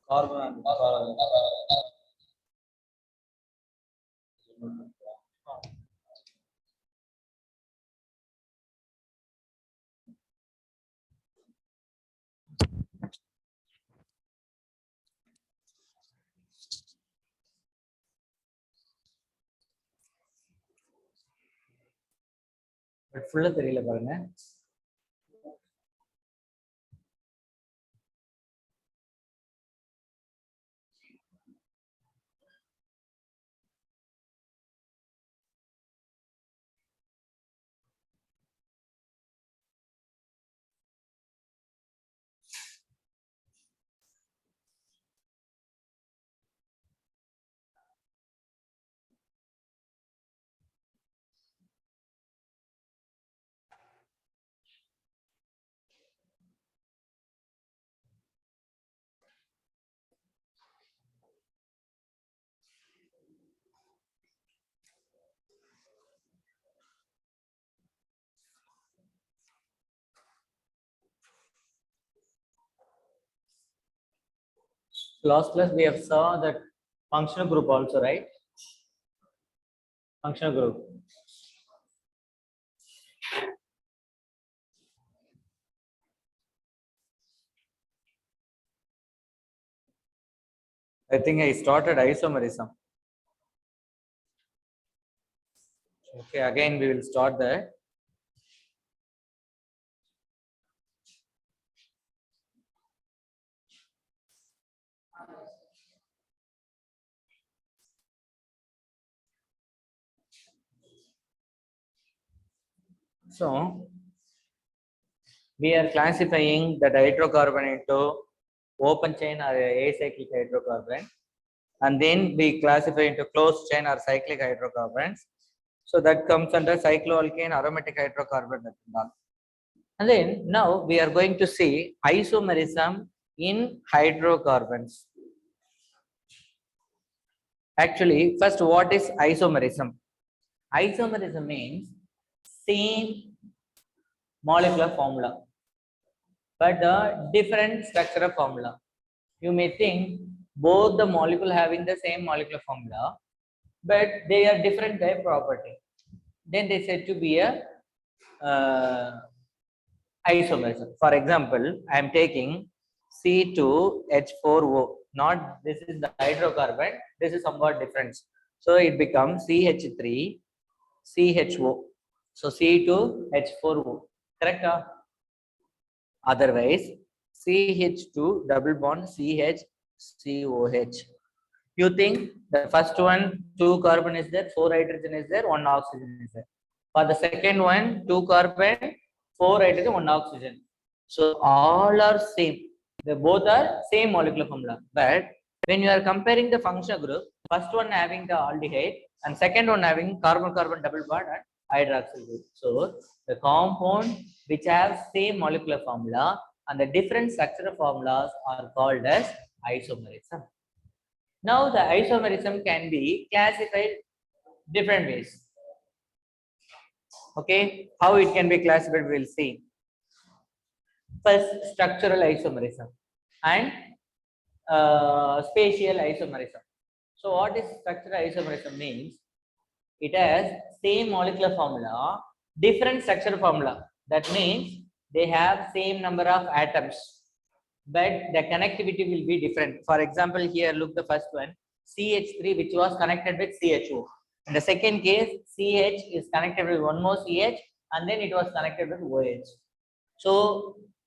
carbon but ஃபுல்லா தெரியல பாருங்க. Last class we have saw that functional group also, right? Functional group. I think I started isomerism. Okay, again we will start there. So we are classifying the hydrocarbon into open chain or acyclic hydrocarbon, and then we classify into closed chain or cyclic hydrocarbons. So that comes under cycloalkane, aromatic hydrocarbon. And then now we are going to see isomerism in hydrocarbons. Actually, first, what is isomerism? Isomerism means same molecular formula, but the different structural formula. You may think both the molecule having the same molecular formula, but they are different by property. Then they said to be a isomerism. For example, I am taking C2H4O. Not this is the hydrocarbon. This is somewhat different. So it becomes CH3CHO. So C2H4O. Correct? Otherwise, CH2 double bond CHCOH. You think the first one 2 carbon is there, 4 hydrogen is there, 1 oxygen is there. For the second one 2 carbon, 4 hydrogen, 1 oxygen. So all are same. They both are same molecular formula. But when you are comparing the functional group, first one having the aldehyde and second one having carbon-carbon double bond and hydroxyl group. So the compound which have same molecular formula and the different structural formulas are called as isomerism. Now the isomerism can be classified different ways. Okay, how it can be classified we'll see. First, structural isomerism and spatial isomerism. So what is structural isomerism means? It has same molecular formula, different structural formula. That means they have same number of atoms, but the connectivity will be different. For example, here look the first one, CH3 which was connected with CHO. In the second case, CH is connected with one more CH and then it was connected with OH. So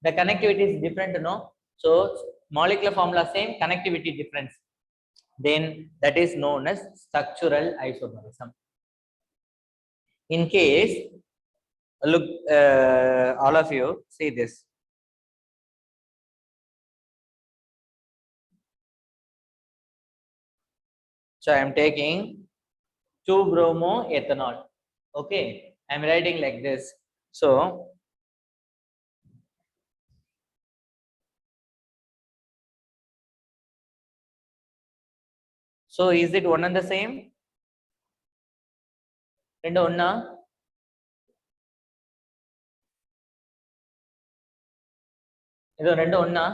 the connectivity is different, no? So molecular formula same, connectivity difference. Then that is known as structural isomerism. In case, look, all of you see this. So I am taking 2-bromoethanol. Okay, I am writing like this. So is it one and the same? Rendu onna? Idu rendu onna?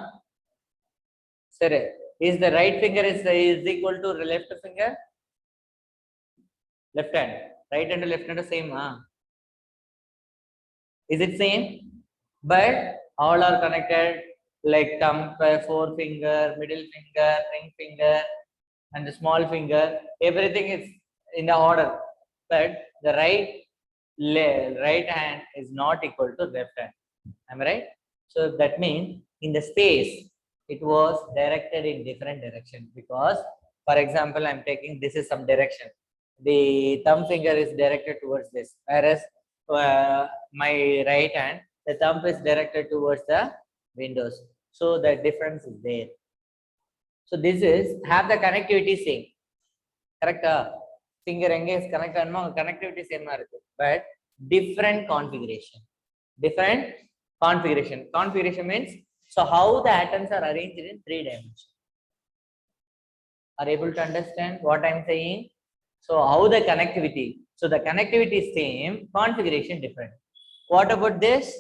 Sare. is the right finger is equal to the left finger? Left hand. Right hand and left hand are same, huh? Is it same? But all are connected like thumb, forefinger, middle finger, ring finger, and the small finger. Everything is in the order. But the right hand is not equal to left hand. Am I right? So that means in the space it was directed in different direction because, for example, I'm taking this is some direction. The thumb finger is directed towards this, whereas my right hand, the thumb is directed towards the windows. So the difference is there. So this is have the connectivity same. Correct? Finger engage connect connectivity same, but different configuration. Different configuration. Configuration means so how the atoms are arranged in 3 dimensions. Are able to understand what I'm saying? So how the connectivity? So the connectivity is same, configuration different. What about this?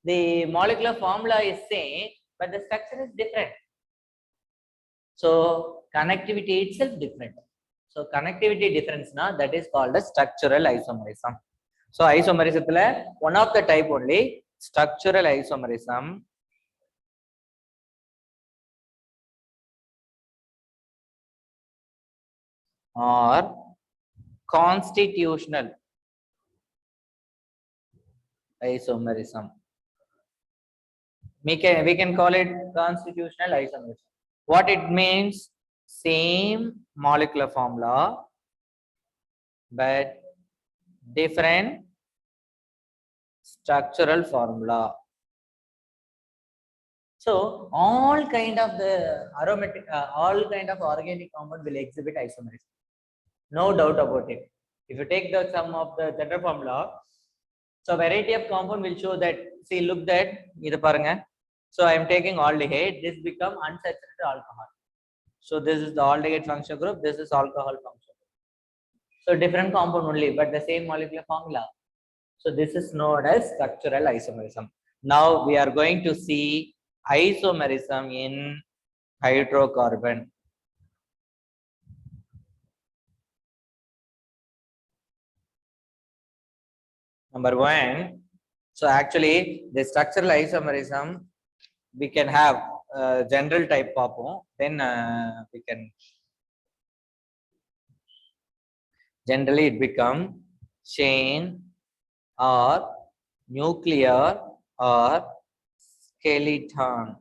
The molecular formula is same, but the structure is different. So connectivity itself different. So connectivity difference now that is called as structural isomerism. So isomerism, one of the type only structural isomerism. Or constitutional isomerism. We can call it constitutional isomerism. What it means? Same molecular formula, but different structural formula. So all kind of the aromatic, all kind of organic compound will exhibit isomerism. No doubt about it. If you take the sum of the general formula, so variety of compound will show that. See, look that. So I am taking aldehyde. This become unsaturated alcohol. So this is the aldehyde functional group. This is alcohol function group. So different compound only, but the same molecular formula. So this is known as structural isomerism. Now we are going to see isomerism in hydrocarbon. Number one, so actually the structural isomerism we can have general type of, then we can generally it become chain or nuclear or skeleton.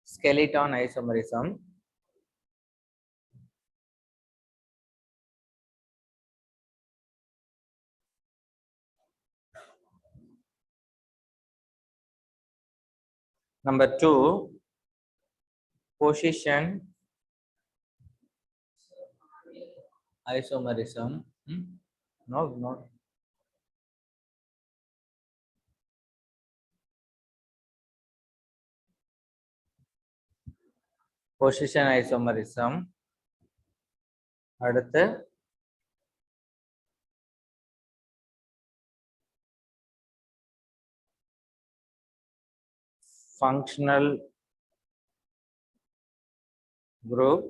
Skeleton isomerism. Number two, position isomerism. No. Position isomerism. அடுத்து functional group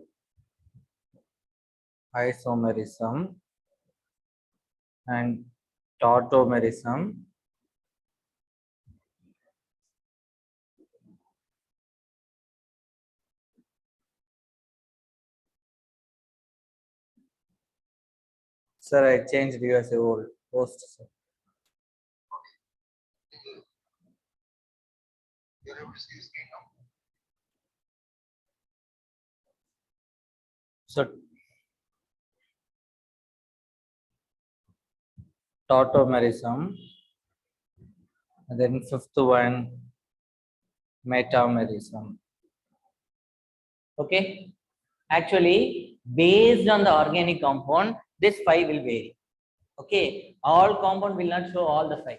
isomerism and tautomerism. Sir, I changed you as a old host, sir. So tautomerism, and then fifth one metamerism. Okay, actually based on the organic compound this 5 will vary. Okay, all compound will not show all the 5.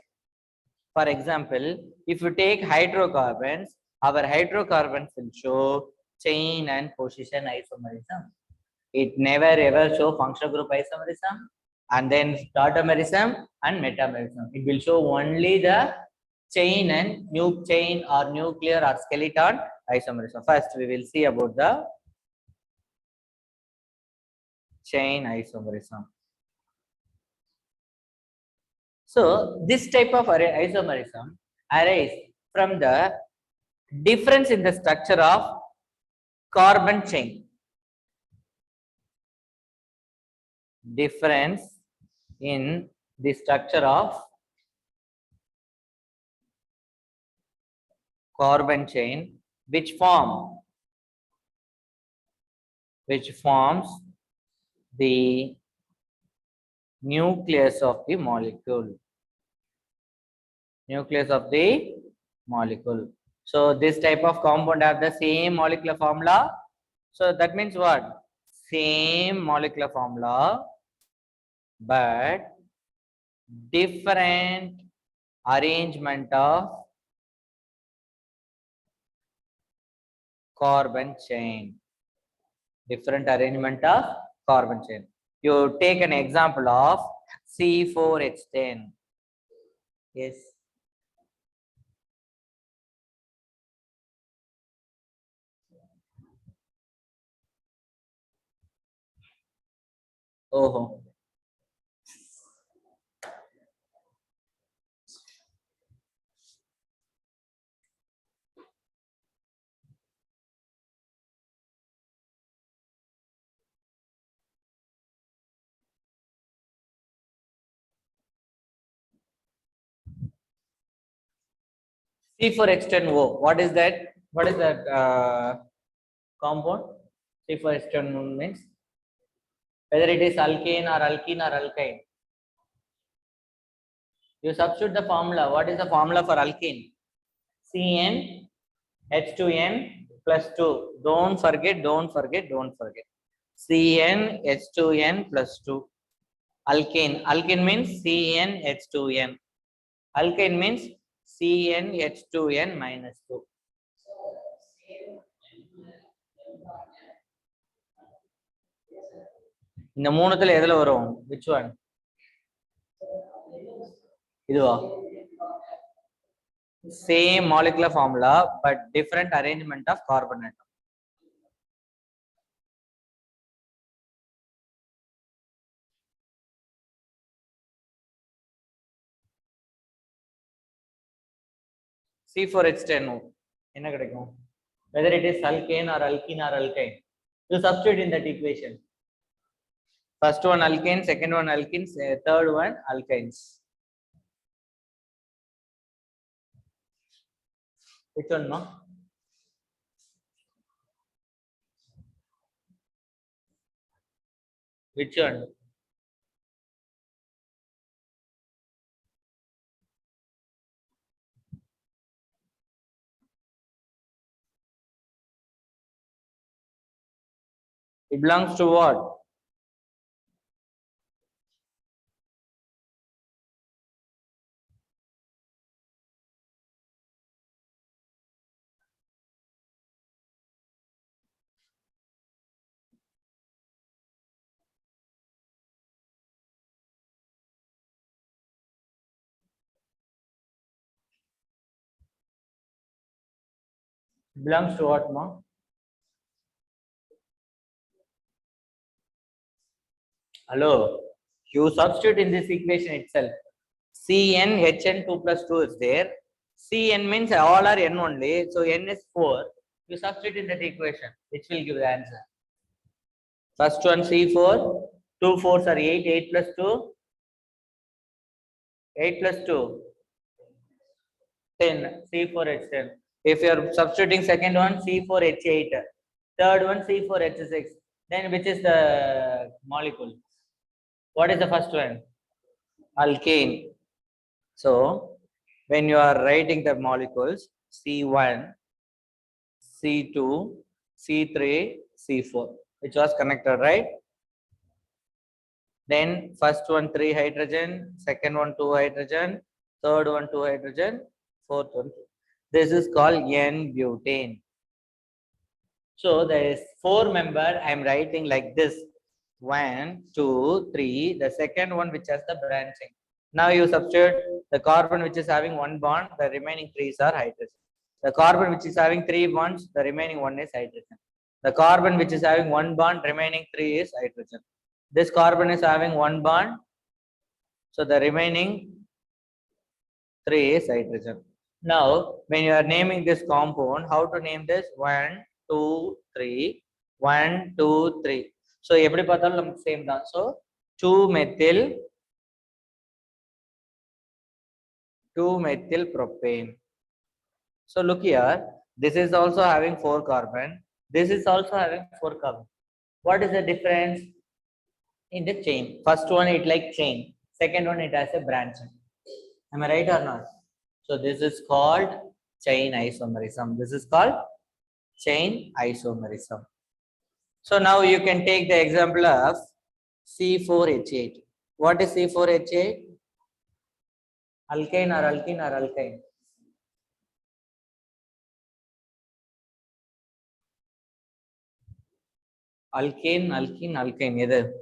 For example, if you take hydrocarbons, our hydrocarbons will show chain and position isomerism. It never ever show functional group isomerism and then tautomerism and metamerism. It will show only the chain and chain or nuclear or skeleton isomerism. First, we will see about the chain isomerism. So, this type of isomerism arises from the difference in the structure of carbon chain. Difference in the structure of carbon chain which forms the nucleus of the molecule. Nucleus of the molecule. So this type of compound have the same molecular formula. So that means what? Same molecular formula, but different arrangement of carbon chain. Different arrangement of carbon chain. You take an example of C4H10. Yes. Oh. C4H10O. What is that? What is that compound? C4H10O means whether it is alkane or alkene or alkyne. You substitute the formula. What is the formula for alkene? CN H2N plus 2. Don't forget. CN H2N plus 2. Alkane. Alkane means CN H2N. Alkyne means CnH2n minus 2. இந்த மூணுத்துல எதுல வரும்? Which one? இதுவா? Same molecular formula but different arrangement of carbon atom. C4H10O என்ன கிடைக்கும்? Whether it is alkane or alkene or alkyne, you substitute in that equation. First one alkane, second one alkenes, third one alkynes. Which one, no? Which one? It belongs to what? Belongs to what, ma? Hello. You substitute in this equation itself. CnHn2 plus 2 is there. Cn means all are n only. So n is 4. You substitute in that equation, which will give the answer. First one C4. 2 4s are 8. 8 plus 2. 8 plus 2. 10. C4H10. If you are substituting second one, C4H8. Third one, C4H6. Then which is the molecule? What is the first one? Alkane. So when you are writing the molecules, C1, C2, C3, C4, which was connected, right? Then first one 3 hydrogen, second one 2 hydrogen, third one 2 hydrogen, fourth one 2. This is called N-butane. So there is 4 member. I am writing like this: 1, 2, 3. The second one which has the branching. Now you substitute The carbon which is having one bond, the remaining three are hydrogen. The carbon which is having three bonds, the remaining one is hydrogen. The carbon which is having one bond, remaining three is hydrogen. This carbon is having one bond, so the remaining three is hydrogen. Now, when you are naming this compound, how to name this? 1, 2, 3, 1, 2, 3. So, every pathal same done. So, 2-methyl propane. So, look here. This is also having 4 carbon. This is also having 4 carbon. What is the difference in the chain? First one, it like chain. Second one, it has a branching. Am I right or not? So this is called chain isomerism. This is called chain isomerism. So now you can take the example of C4H8. What is C4H8? Alkane or alkene or alkyne? Alkane, alkene, alkyne. Either.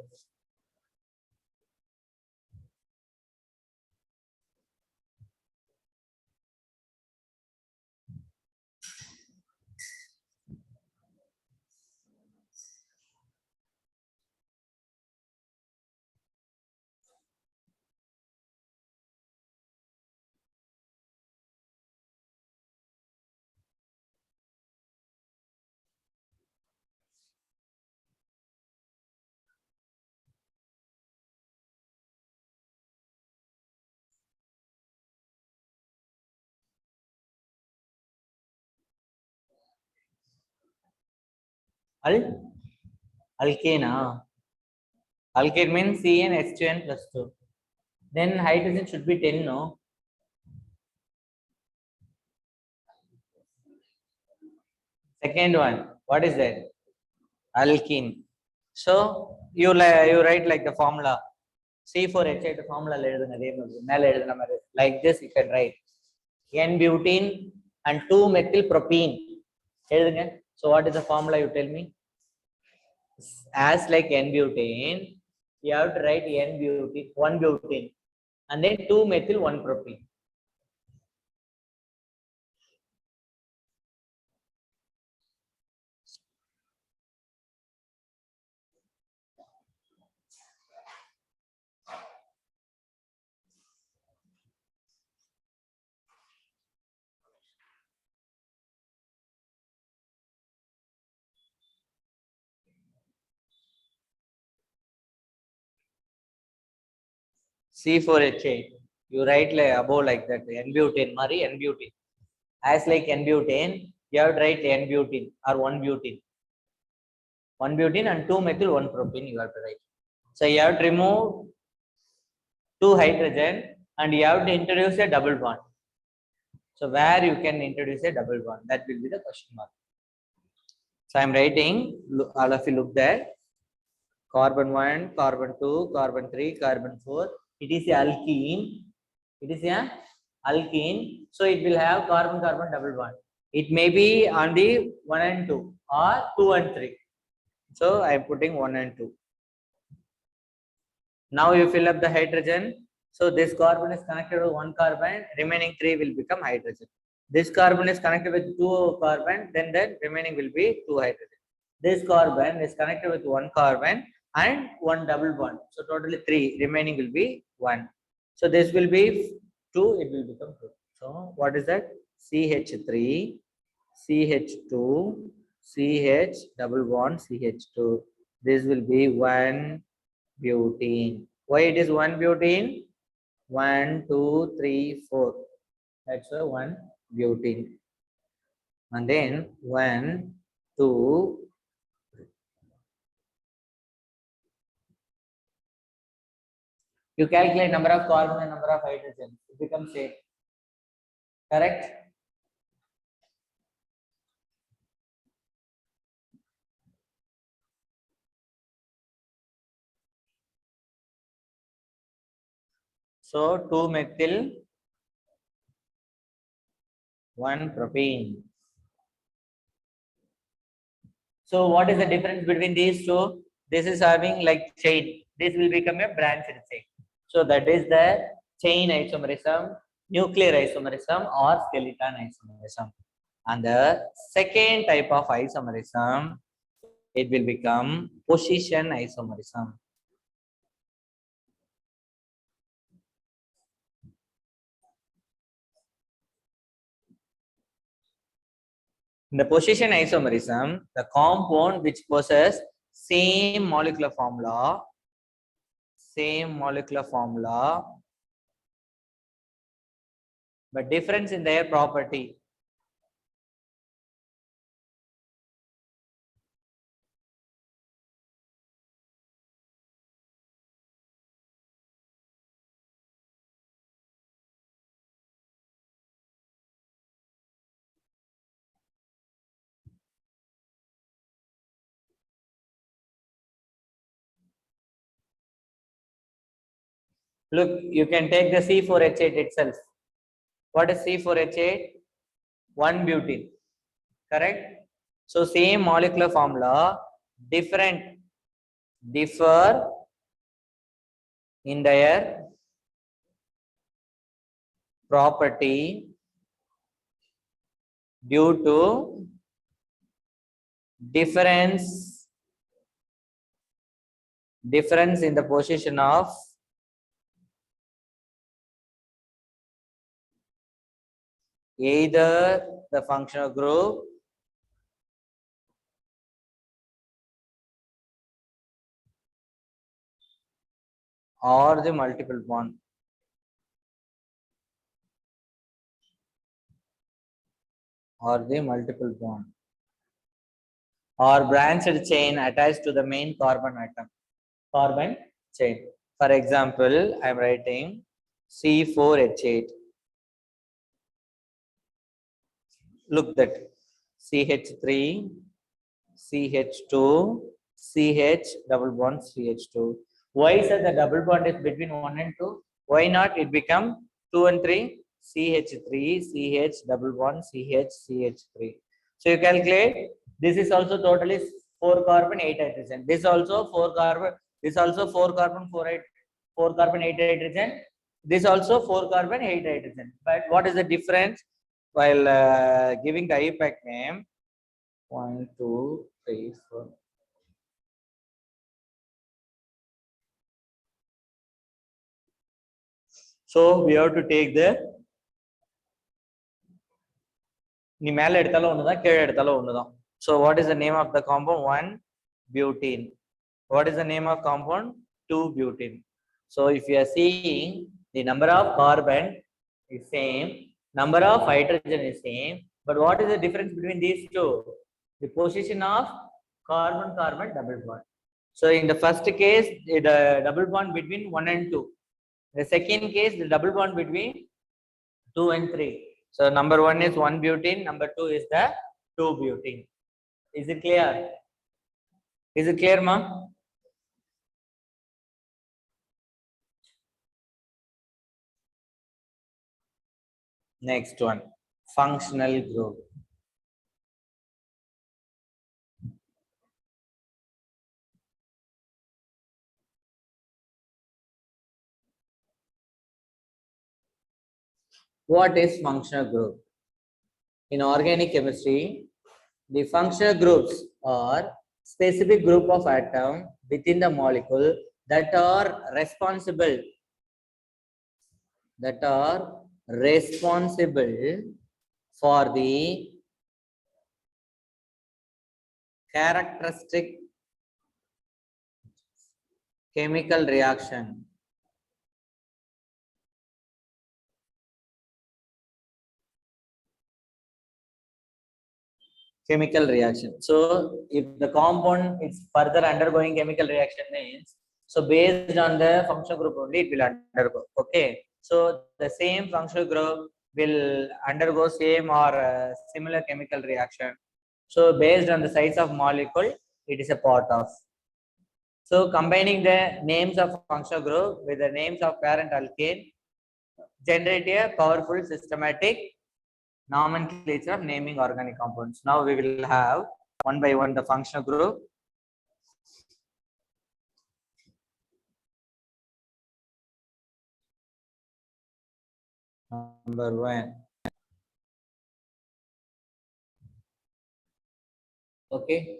Alkane. Alkane means CnH2n plus 2. Then hydrogen should be 10, no? Second one, what is that? Alkene. So you write like the formula. C4H8 formula like this you can write N-butene and 2-methylpropene. So what is the formula, you tell me? As like N-butane, you have to write N-butene, 1-butene, and then 2-methyl 1-propene. C4H8, you write like above like that, N-butane, Mari N-butane. As like N-butane, you have to write N-butene or 1-butene. 1-butene and 2-methyl 1-propene you have to write. So you have to remove 2 hydrogen and you have to introduce a double bond. So where you can introduce a double bond? That will be the question mark. So I am writing, all of you look there. Carbon 1, carbon 2, carbon 3, carbon 4. It is a alkene. It is a alkene. So it will have carbon-carbon double bond. It may be on the 1 and 2 or 2 and 3. So I am putting 1 and 2. Now you fill up the hydrogen. So this carbon is connected with 1 carbon, remaining 3 will become hydrogen. This carbon is connected with 2 carbon, then the remaining will be 2 hydrogen. This carbon is connected with 1 carbon and 1 double bond. So totally 3, remaining will be 1. So this will be 2, it will become 2. So what is that? CH3, CH2, CH double bond, CH2. This will be 1 butene. Why it is 1 butene? 1, 2, 3, 4. That's a 1 butene. And then 1, 2. You calculate number of carbon and number of hydrogen. It becomes same. Correct? So 2-methyl 1-propene. So what is the difference between these two? This is having like chain. This will become a branched chain. So that is the chain isomerism, nuclear isomerism, or skeleton isomerism. And the second type of isomerism, it will become position isomerism. In the position isomerism, the compound which possess same molecular formula, but difference in their property. Look, you can take the C4H8 itself. What is C4H8? 1-butene, correct? So same molecular formula, differ in their property due to difference in the position of either the functional group or the multiple bond. Or branched chain attached to the main carbon atom. Carbon chain. For example, I am writing C4H8. Look that CH3, CH2, CH double bond CH2. Why sir the double bond is between 1 and 2? Why not it become 2 and 3? CH3, CH double bond CH, CH3. So you calculate, this is also totally 4 carbon 8 hydrogen. This also 4 carbon, this also 4 carbon 4 carbon 8 hydrogen. This also 4 carbon 8 hydrogen. But what is the difference? While giving the IUPAC name, 1, 2, 3, 4. So we have to take the நீ மேல எடுத்தாலும் ஒண்ணுதான் கீழே எடுத்தாலும் ஒண்ணுதான். So what is the name of the compound? 1-butene. What is the name of compound? 2-butene. So if you are seeing the number of carbon is same, number of hydrogen is same, but what is the difference between these two? The position of carbon double bond. So in the first case, the double bond between 1 and 2. The second case, the double bond between 2 and 3. So number 1 is 1-butene, number 2 is the 2-butene. Is it clear? Is it clear, ma? Next one, functional group. What is functional group? In organic chemistry, the functional groups are specific group of atom within the molecule that are responsible for the characteristic chemical reaction. So if the compound is further undergoing chemical reaction means, so based on the functional group only it will undergo. Okay, so the same functional group will undergo same or similar chemical reaction. So based on the size of molecule, it is a part of. So combining the names of functional group with the names of parent alkane generate a powerful systematic nomenclature of naming organic compounds. Now we will have one by one the functional group. Number one. Okay.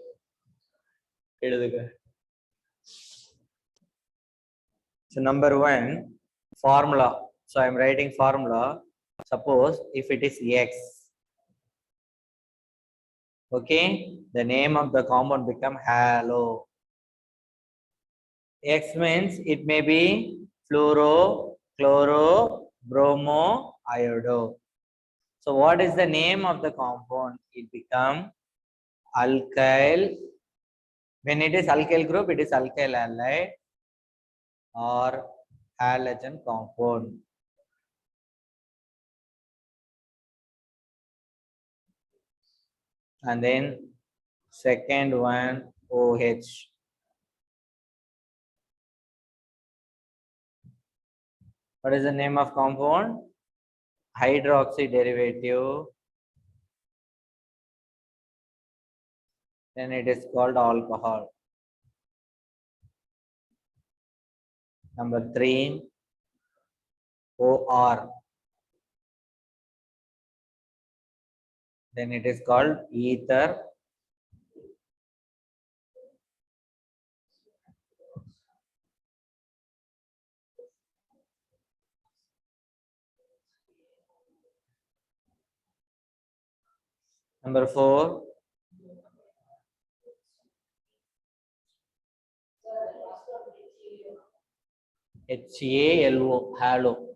So number one, formula. So I'm writing formula. Suppose if it is X, okay, the name of the compound become halo. X means it may be fluoro, chloro, bromo, iodo. So what is the name of the compound? It become alkyl. When it is alkyl group, it is alkyl halide or halogen compound. And then second one, OH. What is the name of compound? Hydroxy derivative. Then it is called alcohol. Number three, OR. Then it is called ether. Number four, HALO, halo.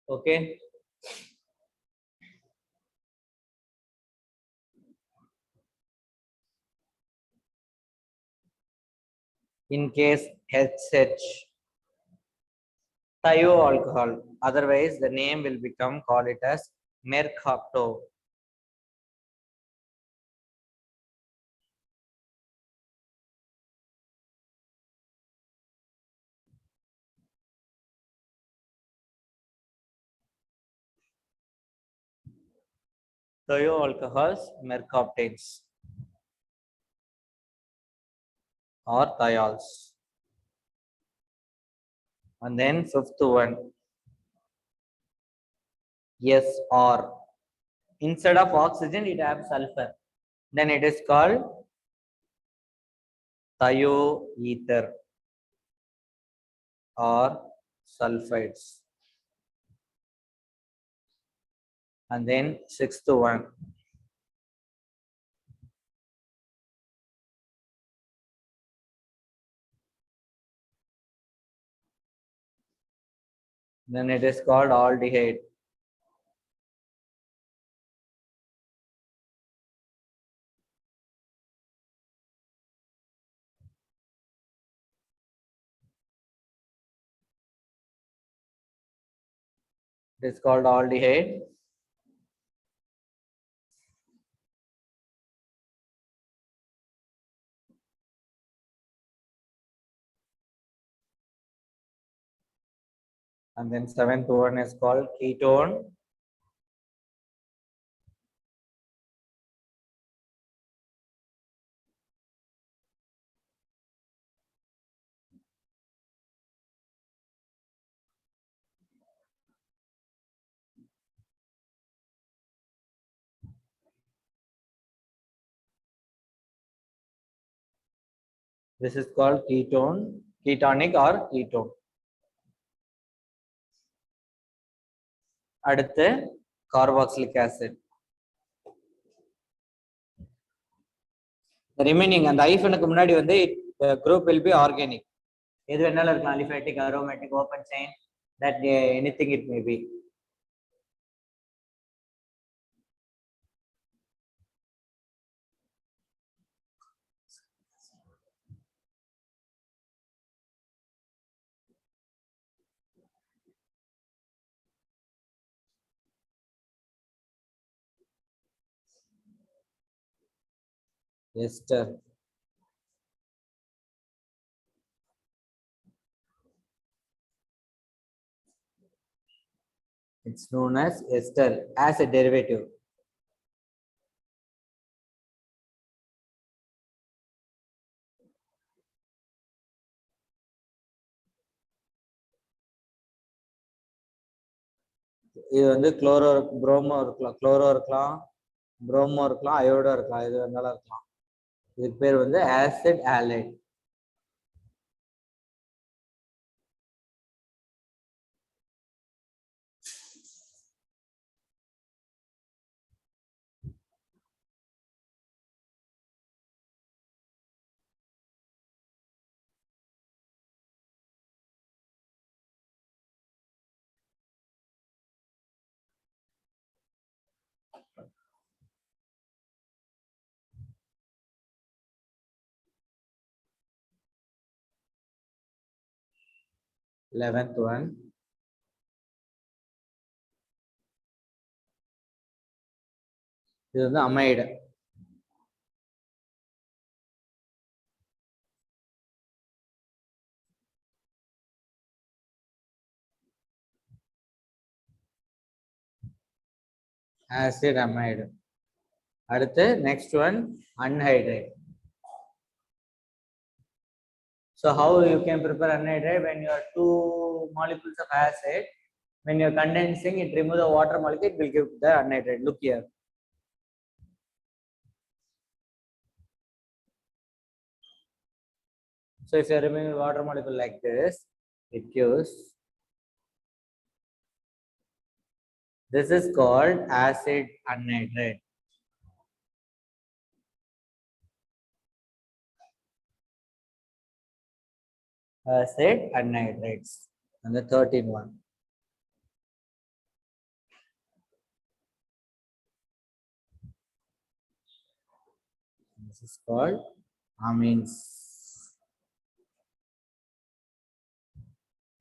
Okay. In case HH, thioalcohol. Otherwise, the name will become call it as mercapto. Thioalcohols, mercaptanes or thiols. And then fifth one, SR. Instead of oxygen, it has sulfur. Then it is called thioether or sulfides. And then sixth one, then it is called aldehyde. It is called aldehyde. And then seventh one is called ketone. This is called ketone, ketonic or ketone. அடுத்து carboxylic acid. The remaining அந்த ஐஃபனுக்கு முன்னாடி வந்து the group will be organic. எது வேணாலும் இருக்கலாம், aliphatic, aromatic, open chain, that anything it may be. Ester. It's known as ester as a derivative. இது வந்து chloro promo இருக்கலாம், குளோரோ இருக்கலாம், புரோமோ இருக்கலாம், அயோடோ இருக்கலாம், இது வேணாலும் இருக்கலாம். இதுக்கு பேர் வந்து ஆசிட் ஆலைட். Eleventh one. இது வந்து அமைடு. Acid amide. அடுத்து next one anhydride. So how you can prepare anhydride? When you are two molecules of acid, when you are condensing, it remove the water molecule, it will give the anhydride. Look here. So if you are removing water molecule like this, it gives. This is called acid anhydride. Acid anhydrides. And the 13th one. This is called amines.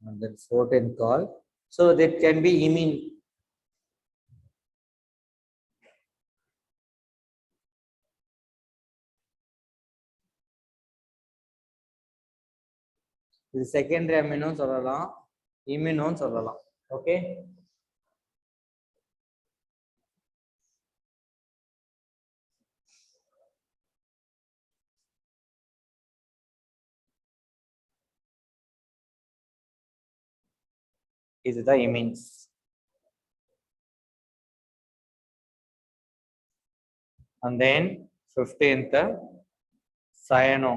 And then 14th called. So that can be imine. இது secondary amino சொல்லலாம், இம்யூனோன்னு சொல்லலாம். Okay, இதுதான் இமீன்ஸ். And then 15th cyano.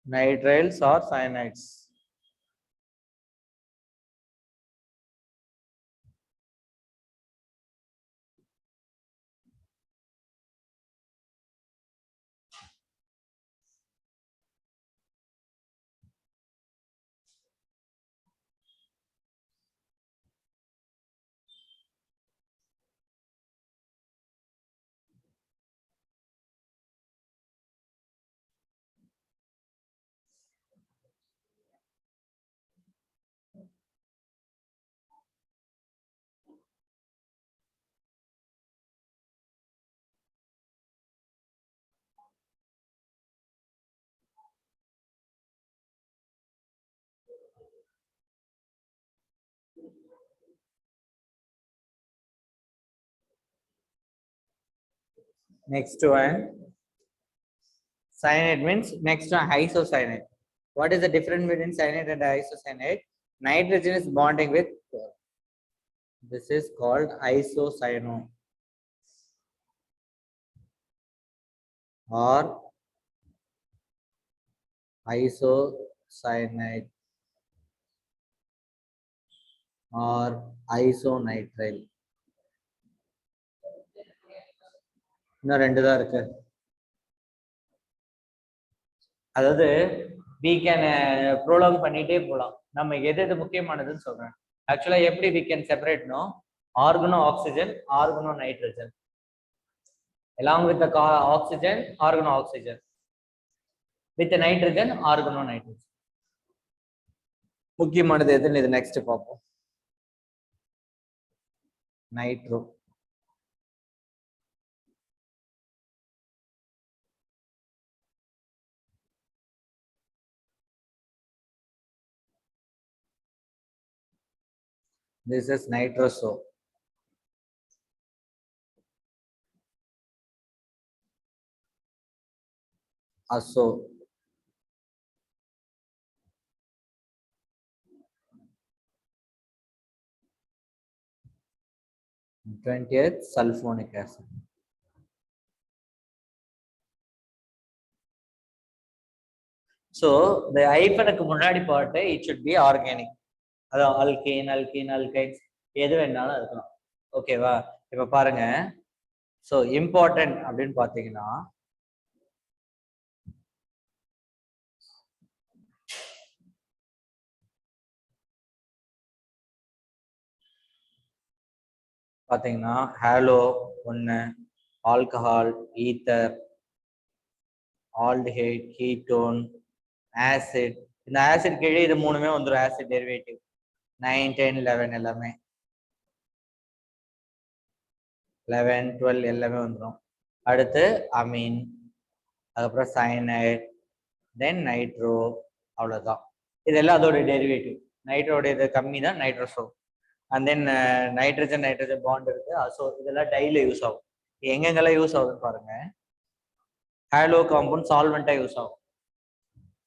Nitriles or cyanides. Next one, cyanide means next one isocyanide. What is the difference between cyanide and isocyanide? Nitrogen is bonding with. This is called isocyano or isocyanide or isonitrile. இன்னும் ரெண்டு தான் இருக்கு. அதாவது we can prolong பண்ணிட்டே போலாம். நம்ம எது எது முக்கியமானதுன்னு சொல்றேன். ஆக்சுவலா எப்படி we can separate no organo oxygen, organo nitrogen, along with the oxygen, organo oxygen, with the nitrogen, organo nitrogen. முக்கியமானது எதுன்னு இது நெக்ஸ்ட் பார்ப்போம். Nitro. This is nitroso. Azo. 20th sulfonic acid. So the hyphen முன்னாடி part it should be organic. அதான் alkane, alkene, alkynes எது வேணாலும் இருக்கலாம். ஓகேவா? இப்ப பாருங்க. So important அப்படின்னு பாத்தீங்கன்னா பாத்தீங்கன்னா ஹாலோ ஒன்னு, alcohol, ether, aldehyde, ketone, acid. இந்த ஆசிட் கீழே இது மூணுமே வந்துடும். ஆசிட் டெரிவேட்டிவ் 9, 10, 11 எல்லாமே 11, 12 எல்லாமே வந்துடும். அடுத்து அமீன், அதுக்கப்புறம் சயனைட், தென் நைட்ரோ, அவ்வளவுதான். இதெல்லாம் அதோட டெரிவேட்டிவ். நைட்ரோட இது கம்மி தான் nitroso. And then nitrogen nitrogen bond இருக்கு. ஸோ இதெல்லாம் டைல யூஸ் ஆகும். எங்கெங்கெல்லாம் யூஸ் ஆகுதுன்னு பாருங்க. ஹாலோ காம்பவுண்ட் சால்வெண்டா யூஸ் ஆகும்.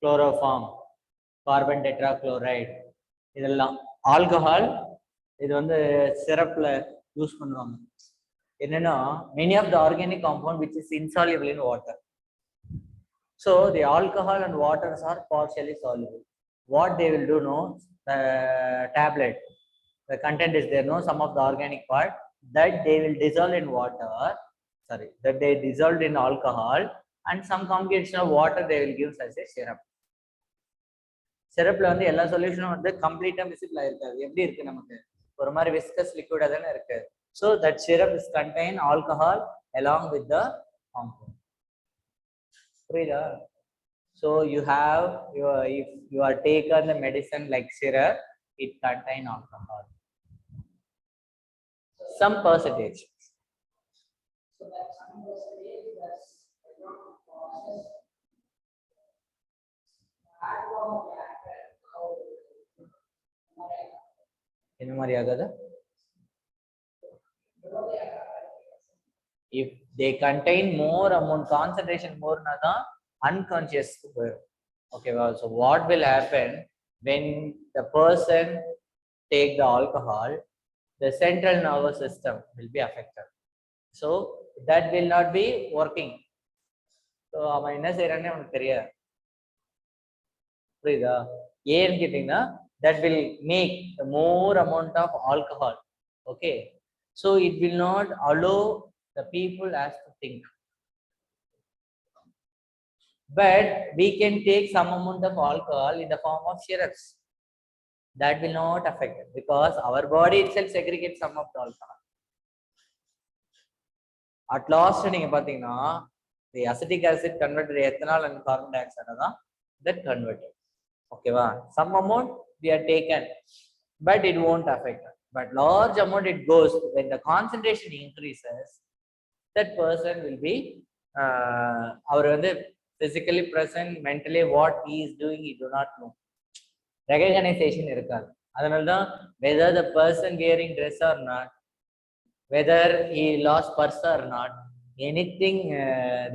குளோரோஃபார்ம், கார்பன் டெட்ராக்ளோரைடு, இதெல்லாம். ஆல்கஹால் இது வந்து சிரப்ல யூஸ் பண்ணுவாங்க. என்னன்னா many of the organic compound which is insoluble in water. So the alcohol and waters are partially soluble. What they will do, no, the tablet, the content is there, no, some of the organic part that they will dissolve in water, sorry, that they dissolved in alcohol, and some combination of water they will give as a syrup. சிரப்ல வந்து எல்லா சொல்யூஷனும் வந்து கம்ப்ளீட்டா visible ஆயிருக்காது. எப்படி இருக்கு, நமக்கு ஒரு மாதிரி viscous லிக்விடா தானே இருக்கு. So that syrup is contain alcohol along with the compound. புரியுதா? So you have if you are taken the medicine like syrup, it contain alcohol some percentage. So that some percentage that's என்ன மாதிரி ஆகாது? If they contain more amount, concentration more na da unconscious ku poirum. Okay, well, so what will happen when the person take the alcohol, the central nervous system will be affected. So that will not be working. So அவன் என்ன செய்யறானே அவனுக்கு தெரியாது. புரியுதா? ஏன்னு கேட்டீங்கன்னா that will make the more amount of alcohol. Okay, so it will not allow the people as to think. But we can take some amount of alcohol in the form of syrups. That will not affect it because our body itself segregates some of the alcohol. At last நீங்க பாத்தீங்கன்னா the acetic acid converted ethanol and carbon dioxide that converted. Okay va, some amount we are taken but it won't affect us. But large amount it goes when the concentration increases, that person will be அவர் வந்து physically present, mentally what he is doing he do not know. Recognition இருக்காது. அதனாலதான் whether the person wearing dress or not, whether he lost purse or not, anything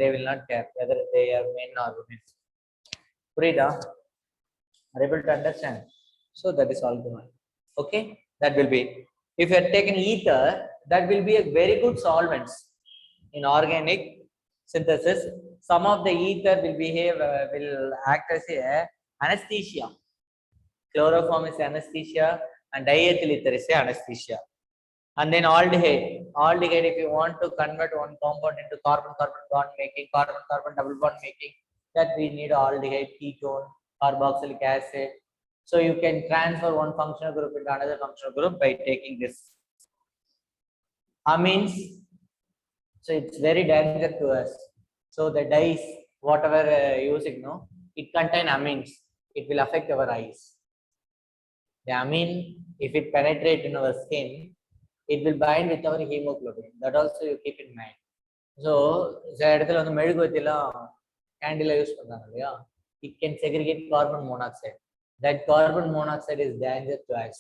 they will not care whether they are men or women. புரியுதா? Are able to understand? So that is all good. Okay, that will be, if you are taken ether, that will be a very good solvents in organic synthesis. Some of the ether will behave will act as a anesthesia. Chloroform is anesthesia and diethyl ether is anesthesia. And then aldehyde, if you want to convert one compound into carbon carbon bond making, carbon carbon double bond making, that we need aldehyde, ketone, carboxylic acid. So you can transfer one functional group into another functional group by taking this. Amines, so it's very dangerous to us. So the dyes, whatever using, no, it contain amines. It will affect our eyes. The amine, if it penetrate in our skin, it will bind with our hemoglobin. That also you keep in mind. So சில இடத்துல வந்து மெழுகுவர்த்திலாம் candela use பண்றாங்க இல்லையா, it can segregate carbon monoxide. That carbon monoxide is dangerous to us.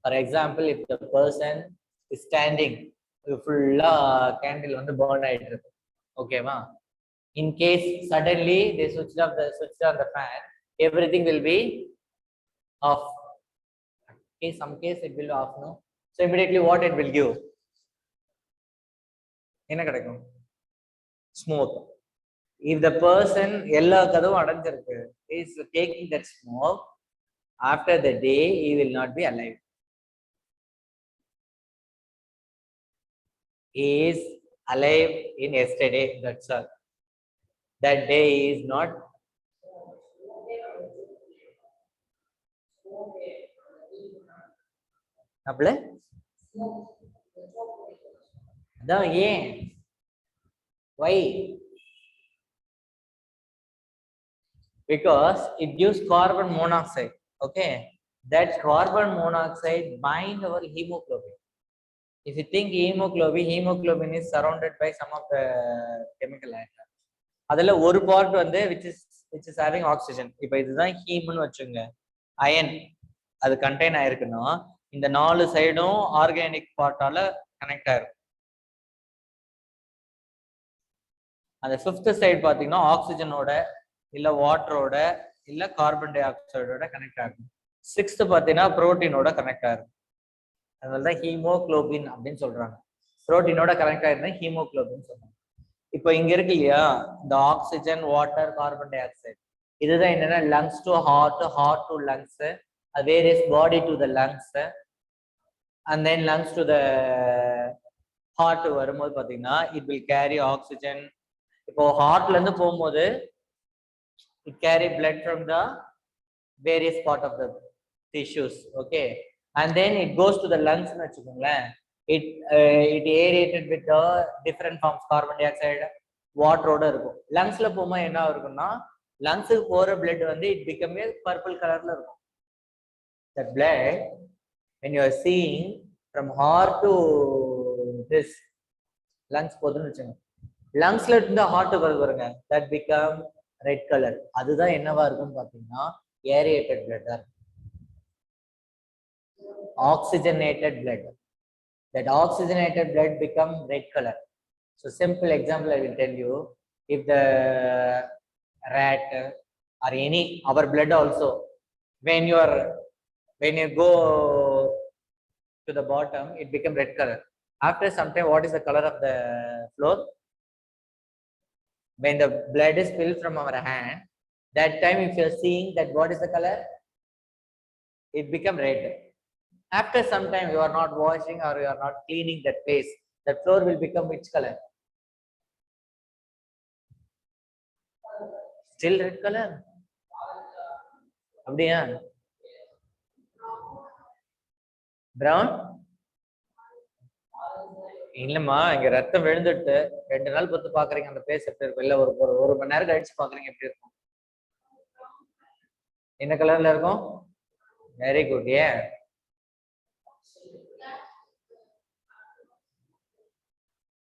For example, if the person is standing, full candle on the burn ஆயிட்டு. Okay, ma. In case suddenly they switch on the fan, everything will be off. In some case it will off, no. So immediately what it will give? என்ன கிடைக்கும்? Smoke. If the person எல்லா கதவும் அடைஞ்சிருக்கு is taking that smoke, after the day he will not be alive. He is alive in yesterday, that's all. That day is not. அப்பல அதான் ஏன்? Why? Because it gives carbon monoxide. Okay, that carbon monoxide bind our hemoglobin. If you think hemoglobin is surrounded by some of the chemical atoms. அதுல ஒரு part வந்து which is having oxygen. இப்போ இதுதான் ஹீம்னு வச்சுங்க, iron அது contain ஆயிருக்குன்னா இந்த நாலு சைடும் ஆர்கானிக் பார்ட்டால கனெக்ட் ஆயிருக்கும். அந்த ஃபிஃப்த் சைடு பாத்தீங்கன்னா ஆக்சிஜனோட இல்ல வாட்டரோட இல்ல கார்பன் டை ஆக்சைடோட கனெக்ட் ஆகும். சிக்ஸ்த் பாத்தீங்கன்னா புரோட்டீனோட கனெக்ட் ஆகும். அதனாலதான் ஹீமோகுளோபின் அப்படின்னு சொல்றாங்க. புரோட்டீனோட கனெக்ட் ஆயிருந்தா ஹீமோகுளோபின் சொல்றாங்க. இப்போ இங்க இருக்கு இல்லையா இந்த oxygen, water, carbon dioxide, இதுதான் என்னன்னா lungs to heart, heart to lungs, various body to the lungs, and then lungs to the heart வரும்போது பாத்தீங்கன்னா இட் வில் கேரி ஆக்சிஜன். இப்போ ஹார்ட்ல இருந்து போகும்போது it carry blood from the various part of the tissues. Okay, and then it goes to the lungs னு வச்சுக்கோங்களேன். it aerated with the different forms, carbon dioxide, வாட்டரோட இருக்கும். லங்ஸ்ல போகும்போது என்ன இருக்கும்னா லங்ஸுக்கு போற பிளட் வந்து it become a purple கலர்ல இருக்கும். that blood when you are seeing from heart to this lungs போதுன்னு வச்சுங்க, லங்ஸ்ல இருந்து ஹார்ட் வருங்க, that become red color. அதுதான் என்னவா இருக்கும்னு பாத்தீங்கன்னா aerated blood, oxygenated blood. That oxygenated blood become red color. So simple example I will tell you. If the rat or any our blood also, when you go to the bottom, it become red color. After some time, what is the color of the floor? When the blood is spilled from our hand, that time if you are seeing that, what is the color? It become red. After some time you are not washing or you are not cleaning that place, the floor will become which color? Still red color. அப்படியா? brown? இல்லம்மா, இங்க ரத்தம் விழுந்துட்டு 2 நாள் பொறுத்து பாக்குறீங்க அந்த place எப்படி இருக்கும், இல்ல ஒரு மணி நேரம் கழிச்சு பாக்குறீங்க எப்படி இருக்கும்? என்ன கலர்ல இருக்கும்? Very good. ஏன்?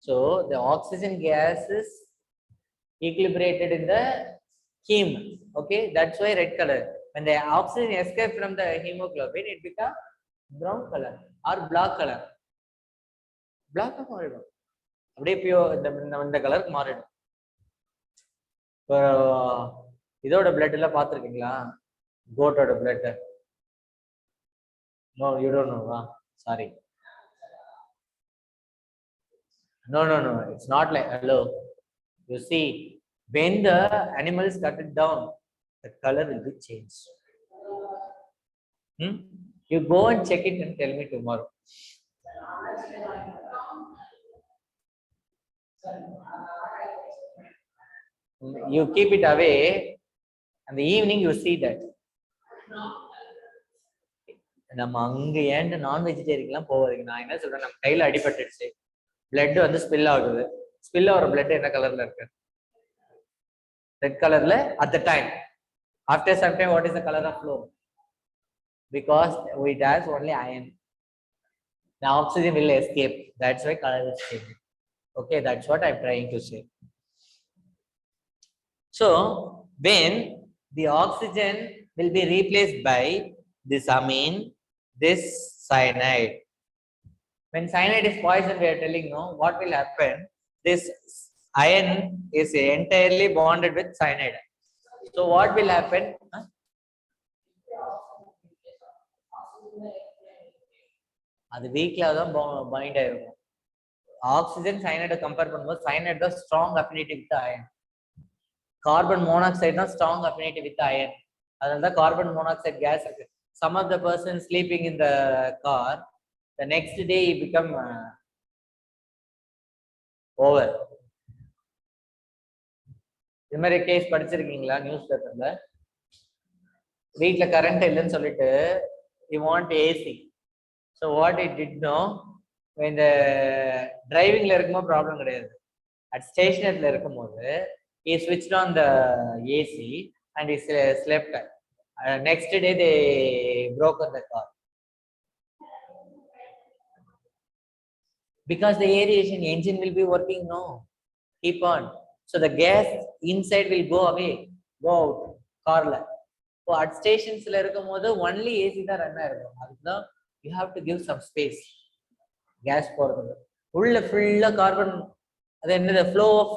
So the oxygen gas is equilibrated in the heme. Okay, that's why red color. When the oxygen escape from the hemoglobin, it becomes brown color or black color. Black மாறிடும், அப்படியே பியோ இந்த கலருக்கு மாறிடும். இப்போ இதோட blood எல்லாம் பார்த்துருக்கீங்களா? கோட்டோட blood? No, you don't know. Sorry. No, it's not like, hello. You see, when the animals cut it down, the color will be changed. You go and check it and tell me tomorrow. You keep it away, and the evening you see that. நம்ம அங்க ஏன்ட்டு நான் வெஜிடேரியன்லாம் போவாதீங்க. நான் என்ன சொல்றேன், நம்ம கையில அடிபட்டுடுச்சு, blood வந்து spill ஆகுது. ஸ்பில் ஆகிற பிளட் என்ன கலர்ல இருக்கு? ரெட் கலர்ல at the time. After some time, what is the color of flow? Because it has only iron. The oxygen will escape. That's why color is changing. Okay, that's what I'm trying to say. So when the oxygen will be replaced by this amine, this cyanide. When cyanide is poison, we are telling no, what will happen? This iron is entirely bonded with cyanide. So what will happen? அது வீக்ல தான் bind ஆயிருக்கும். Oxygen சயனைடை compare பண்ணும்போது cyanide தான் strong affinity with iron. Carbon monoxide தான் strong affinity with iron. அதனால தான் கார்பன் மோனாக்சைடு கேஸ் இருக்கு. Some of the person sleeping in the car, the next day he become over. இது மாதிரி கேஸ் படிச்சிருக்கீங்களா நியூஸ் பேப்பர்ல? வீட்ல கரண்ட் இல்லைன்னு சொல்லிட்டு you want AC. So what it did know, when the driving la இருக்கும்போது problem கிடையாது. At stationary இருக்கும்போது he switched on the AC and he slept. Next day they broke on the car because the aeration engine will be working, no, keep on, so the gas inside will go away, go out car la. So at stations la இருக்கும்போது only AC தான் run ஆயிருக்கும். அதுதான் you have to give some space. gas போறது உள்ள ஃபுல்லா carbon, அது என்னது flow of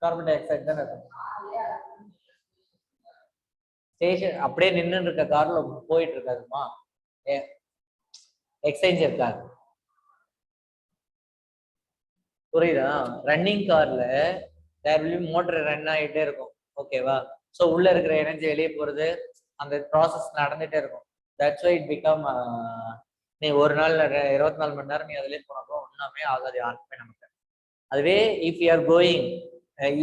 carbon di oxide தான் இருக்கும். ஸ்டேஷன் அப்படியே நின்று இருக்க கார்ல போயிட்டு இருக்காதுமா, எக்ஸ்சேஞ்சர் கார், புரியுதா? ரன்னிங் கார்ல மோட்டர் ரன் ஆகிட்டே இருக்கும், ஓகேவா? ஸோ உள்ள இருக்கிற எனர்ஜி வெளியே போறது, அந்த ப்ராசஸ் நடந்துட்டே இருக்கும். தட்ஸ் வை இட் பிகம், நீ ஒரு நாள் 24 மணி நேரம் நீ அதுலேயே போனப்போ ஒன்றுமே ஆகாது யாருக்குமே நமக்கு. அதுவே if you are going,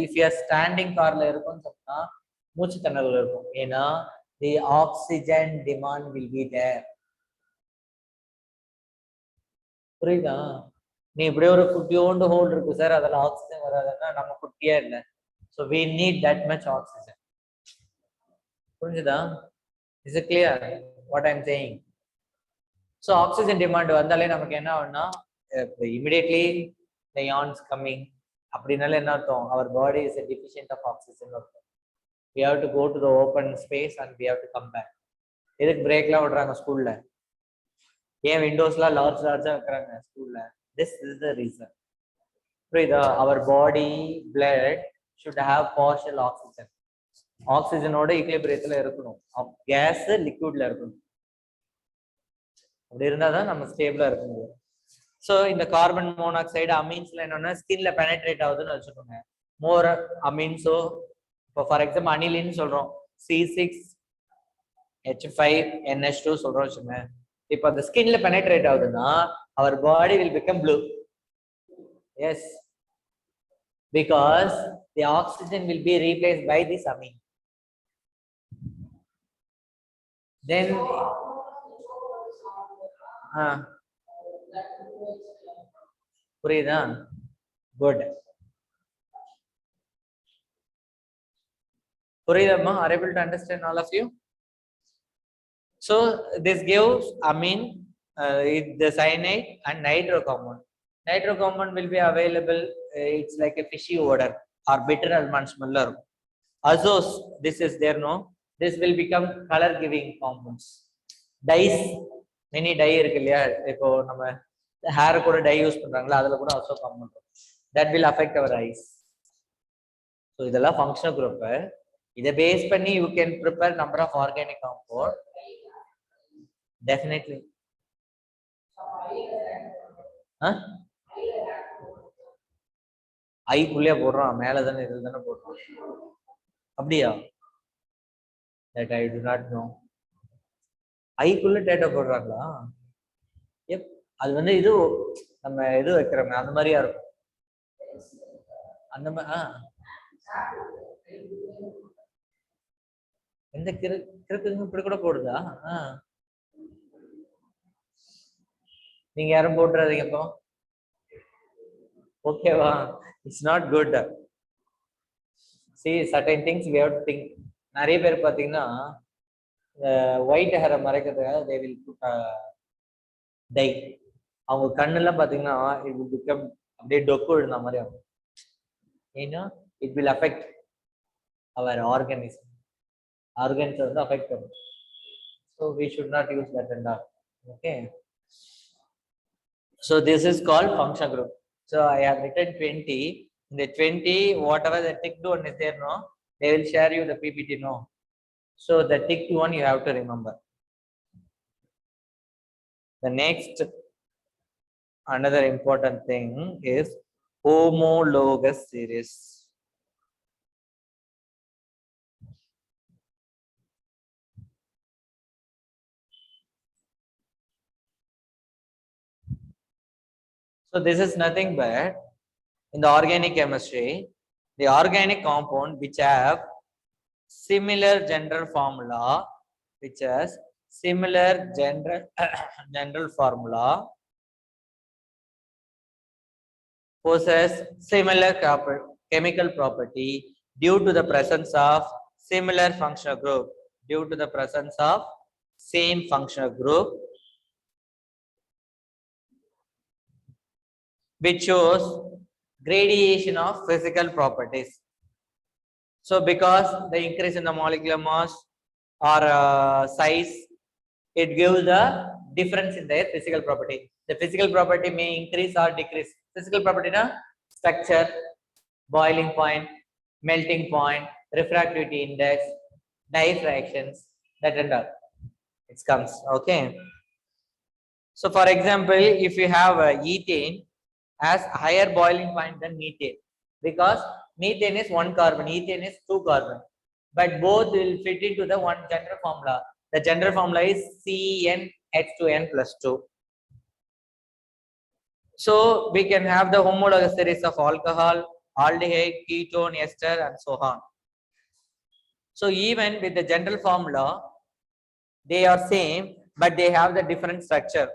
if you are standing கார்ல இருக்கும்னு சொன்னா மூச்சு திணறல் இருக்கும். ஏன்னா the oxygen demand will be there. புரியுதா? நீ இப்படியே ஒரு குட்டியோண்டு ஹோல் இருக்கு சார், அதில் ஆக்சிஜன் வராதுன்னா நம்ம குட்டியா இல்லை. So we need that much oxygen. புரிஞ்சுதா? Is it clear what I am saying? So oxygen demand வந்தாலே நமக்கு என்ன ஆகும்னா, இமிடியட்லி த யான்ஸ் கம்மிங் அப்படின்னால என்ன அர்த்தம்? அவர் body is a deficient of oxygen அர்த்தம். we have to go to the open space and we have to come back. எதுக்கு பிரேக்லாம் விடுறாங்க ஸ்கூல்ல? ஏன் விண்டோஸ்லாம் லார்ஜா வைக்கிறாங்க ஸ்கூல்ல? this is the reason. புரியுதா? our body blood should have partial oxygen. ஆக்சிஜனோட ஈக்குலிபிரியத்துல இருக்கணும், case லிக்விட்ல இருக்கணும். அப்படி இருந்தாதான் நம்ம ஸ்டேபிளா இருக்க முடியும். ஸோ இந்த கார்பன் மோனாக்சைடு அமீன்ஸ்ல என்னன்னா ஸ்கின்ல பெனட்ரேட் ஆகுதுன்னு வச்சுக்கோங்க. மோர் அமீன்ஸோ, இப்போ ஃபார் எக்ஸாம்பிள் அனிலின்னு சொல்றோம், C6H5NH2 சொல்றோம் வச்சுக்கோங்க. இப்போ அந்த ஸ்கின்ல பெனட்ரேட் ஆகுதுன்னா அவர் body will become blue. Yes, because the oxygen will be replaced by this amine. Then புரியுதா? குட். புரியுதம்மா? are able to understand all of you? So this gives amine, the cyanide and nitro compound. Nitro compound will be available, it's like a fishy odor or bitter almond smell. Azose, this is there, no, this will become color giving compounds. Dyes, many dye இருக்கு இல்லையா? இப்போ நம்ம hair கூட tie use பண்றாங்களா, அதுல கூட அசோ compound that will affect our eyes. So இதெல்லாம் ஃபங்க்ஷனல் குரூப். இதை பேஸ் பண்ணி you can prepare number of organic compound. Definitely. ஐக்குள்ளே போடுறான், மேல தானே இதில் தானே போடுறான். அப்படியா? that I do not know. ஐக்குள்ள டேட்டா போடுறாங்களா? எப், அது வந்து இது நம்ம இது வைக்கிறோமே அந்த மாதிரியா இருக்கும். அந்த மாதிரி எந்த கிறுக்குங்க இப்படி கூட போடுதா? நீங்க யாரும் போட்டுறாதீங்க இப்போ, ஓகேவா? It's not good. see certain things we have to think. நிறைய பேர் பாத்தீங்கன்னா ஒயிட் ஹேரை மறைக்கிறதுக்காக they will put dye. அவங்க கண்ணெல்லாம் பாத்தீங்கன்னா it will become அப்படியே டொக்கு விழுந்த மாதிரி ஆகும். ஏன்னா it will affect our organism. Organs வந்து affect பண்ணும். So we should not use that and all. Okay. So this is called function group. So I have written 20. In the 20, whatever the ticked one is there, no, they will share you the PPT, no. So the ticked one you have to remember. The next, another important thing is homologous series. So this is nothing but in the organic chemistry, the organic compound which have similar general formula, which has similar general general formula, possess similar chemical property due to the presence of similar functional group, due to the presence of same functional group, which shows gradation of physical properties. So because the increase in the molecular mass or size, it gives the difference in their physical property. The physical property may increase or decrease. Physical property na structure, boiling point, melting point, refractivity index, diffractions, that and all. It comes. Okay. So for example, if you have ethane has higher boiling point than methane, because methane is one carbon, ethane is two carbon, but both will fit into the one general formula. The general formula is CnH2n plus 2. So we can have the homologous series of alcohol, aldehyde, ketone, ester, and so on. So even with the general formula, they are same, but they have the different structure.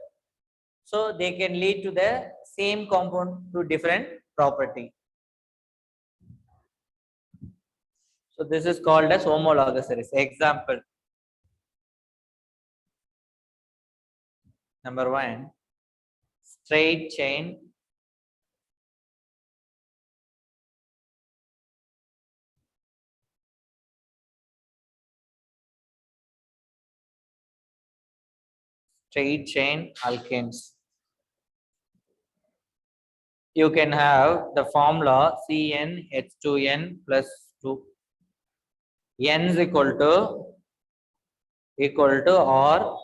So they can lead to the same compound to different property. So this is called as homologous series. Example. Number 1, straight chain alkanes. You can have the formula CnH2n plus 2. N is equal to or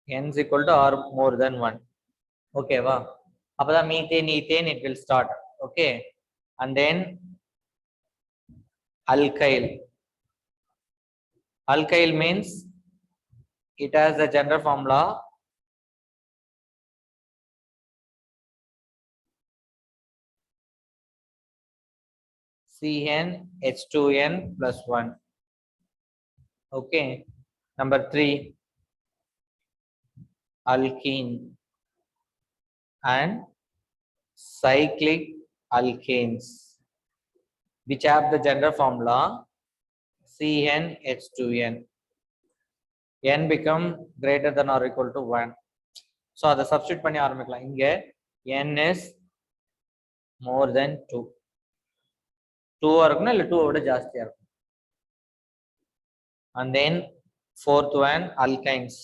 n is equal to or more than 1. Okay, wow. After the methane, ethane, it will start. Okay. And then alkyl. Alkyl means it has the general formula CnH2n plus 1. Okay. Number 3, alkene and cyclic alkanes, which have the general formula CnH2n. N become greater than or equal to 1. So அதை substitute பண்ணி ஆரம்பிக்கலாம். இங்க n is more than 2. 2 இருக்குன்னா இல்ல 2 விட ஜாஸ்தியா இருக்கும். And then fourth one, alkynes.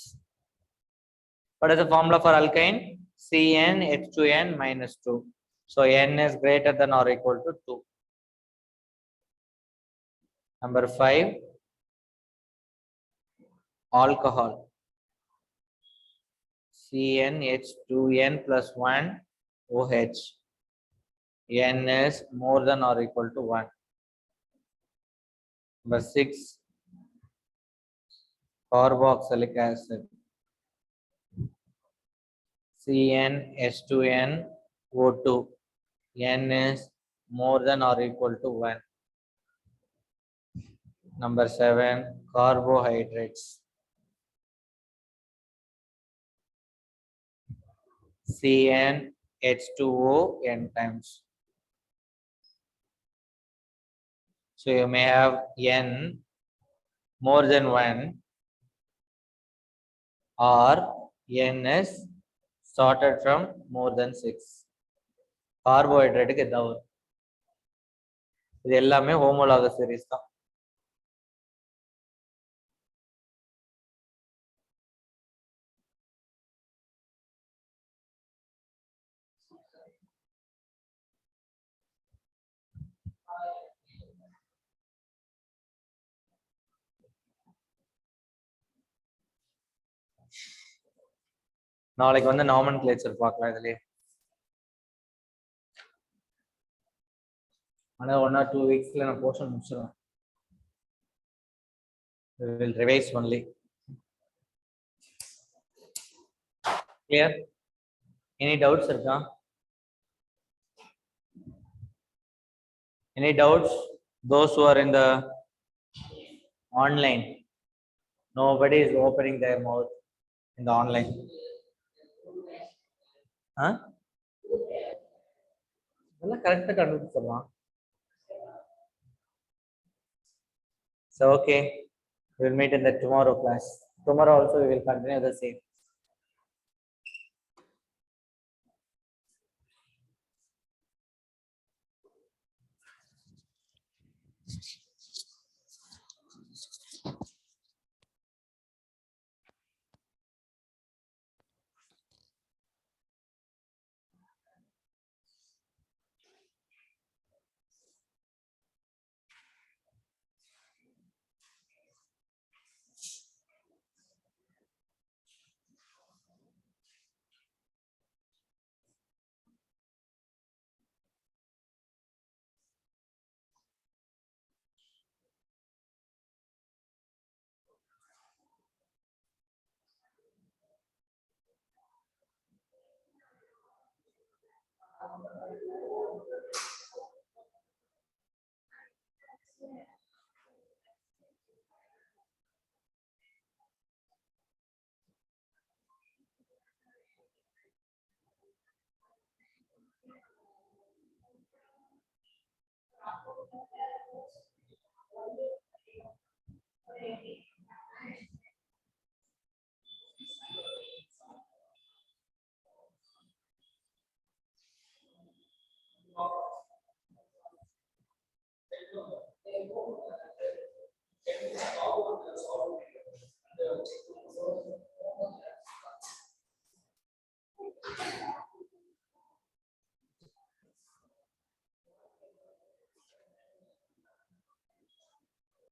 What is the formula for alkyne? CnH2n minus 2. So n is greater than or equal to 2. Number 5, alcohol. CnH2n plus 1 OH. N is more than or equal to 1. Number 6, carboxylic acid. CnH2n O2. N is more than or equal to 1. Number 7, carbohydrates. CnH2O n times. So you may have n more than 1 or n is started from more than 6. Carbohydrate க்கு இதான் வரும். இது எல்லாமே homologous series தான். நாளைக்கு வந்து nomenclature பார்க்கலாம் இதுலயே. ஆனால் 1 or 2 weeksல நான் portion முடிச்சிடுவேன். We will revise only. Clear? Any doubts, இருக்கா? Any doubts? Those who are in the online, nobody is opening their mouth in the online. Huh? இதெல்லாம் கரெக்டா கண்டுபிடிச்சிடலாம். So okay, we will meet in the tomorrow class. Tomorrow also we will continue the same.